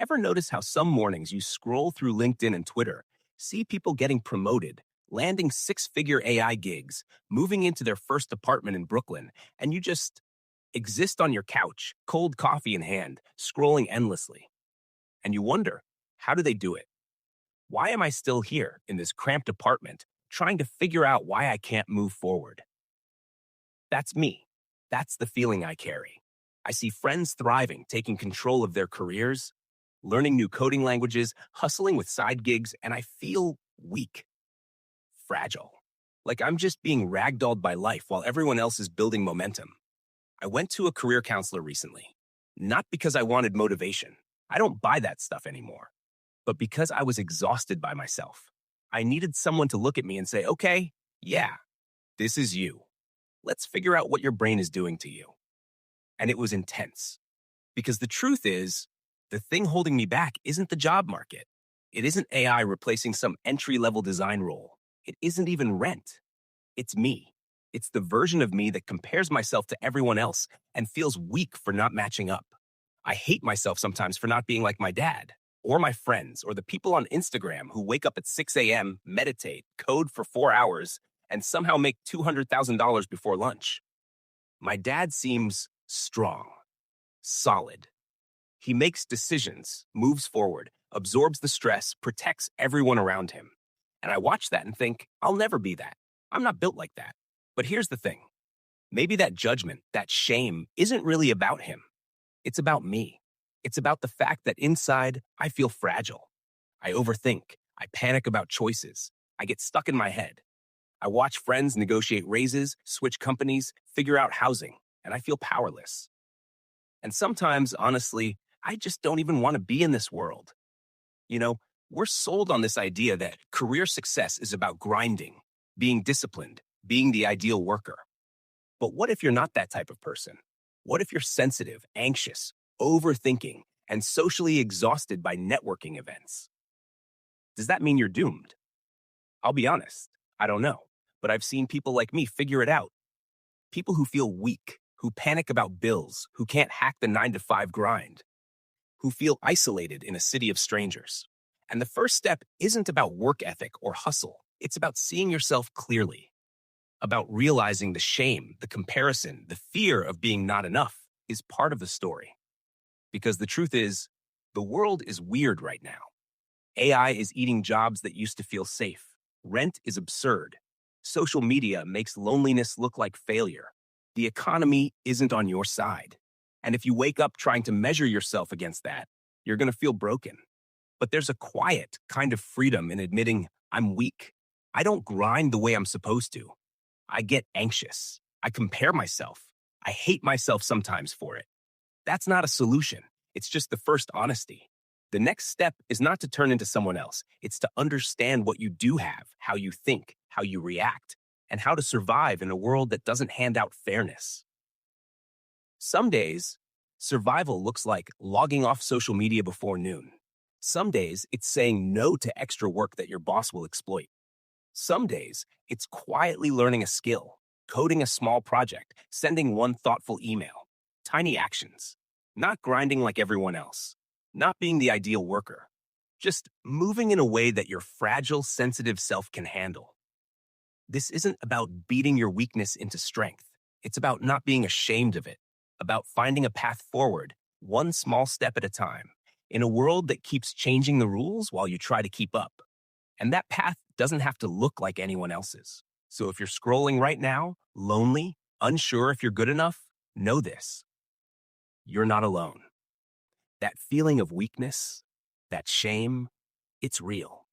Ever notice how some mornings you scroll through LinkedIn and Twitter, see people getting promoted, landing six-figure AI gigs, moving into their first apartment in Brooklyn, and you just exist on your couch, cold coffee in hand, scrolling endlessly? And you wonder, how do they do it? Why am I still here in this cramped apartment, trying to figure out why I can't move forward? That's me. That's the feeling I carry. I see friends thriving, taking control of their careers, learning new coding languages, hustling with side gigs, and I feel weak, fragile. Like I'm just being ragdolled by life while everyone else is building momentum. I went to a career counselor recently, not because I wanted motivation. I don't buy that stuff anymore, but because I was exhausted by myself. I needed someone to look at me and say, okay, yeah, this is you. Let's figure out what your brain is doing to you. And it was intense. Because the truth is, the thing holding me back isn't the job market. It isn't AI replacing some entry-level design role. It isn't even rent. It's me. It's the version of me that compares myself to everyone else and feels weak for not matching up. I hate myself sometimes for not being like my dad, or my friends, or the people on Instagram who wake up at 6 a.m., meditate, code for 4 hours, and somehow make $200,000 before lunch. My dad seems strong, solid. He makes decisions, moves forward, absorbs the stress, protects everyone around him. And I watch that and think, I'll never be that. I'm not built like that. But here's the thing. Maybe that judgment, that shame, isn't really about him. It's about me. It's about the fact that inside, I feel fragile. I overthink. I panic about choices. I get stuck in my head. I watch friends negotiate raises, switch companies, figure out housing, and I feel powerless. And sometimes, honestly, I just don't even want to be in this world. You know, we're sold on this idea that career success is about grinding, being disciplined, being the ideal worker. But what if you're not that type of person? What if you're sensitive, anxious, overthinking, and socially exhausted by networking events? Does that mean you're doomed? I'll be honest, I don't know. But I've seen people like me figure it out. People who feel weak, who panic about bills, who can't hack the 9 to 5 grind, who feel isolated in a city of strangers. And the first step isn't about work ethic or hustle. It's about seeing yourself clearly, about realizing the shame, the comparison, the fear of being not enough is part of the story. Because the truth is, the world is weird right now. AI is eating jobs that used to feel safe. Rent is absurd. Social media makes loneliness look like failure. The economy isn't on your side. And if you wake up trying to measure yourself against that, you're going to feel broken. But there's a quiet kind of freedom in admitting I'm weak. I don't grind the way I'm supposed to. I get anxious. I compare myself. I hate myself sometimes for it. That's not a solution. It's just the first honesty. The next step is not to turn into someone else. It's to understand what you do have, how you think, how you react, and how to survive in a world that doesn't hand out fairness. Some days, survival looks like logging off social media before noon. Some days, it's saying no to extra work that your boss will exploit. Some days, it's quietly learning a skill, coding a small project, sending one thoughtful email. Tiny actions. Not grinding like everyone else. Not being the ideal worker. Just moving in a way that your fragile, sensitive self can handle. This isn't about beating your weakness into strength. It's about not being ashamed of it, about finding a path forward, one small step at a time, in a world that keeps changing the rules while you try to keep up. And that path doesn't have to look like anyone else's. So if you're scrolling right now, lonely, unsure if you're good enough, know this. You're not alone. That feeling of weakness, that shame, it's real.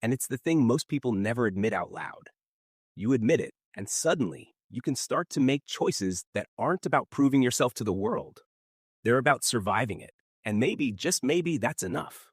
And it's the thing most people never admit out loud. You admit it, and suddenly you can start to make choices that aren't about proving yourself to the world. They're about surviving it. And maybe, just maybe, that's enough.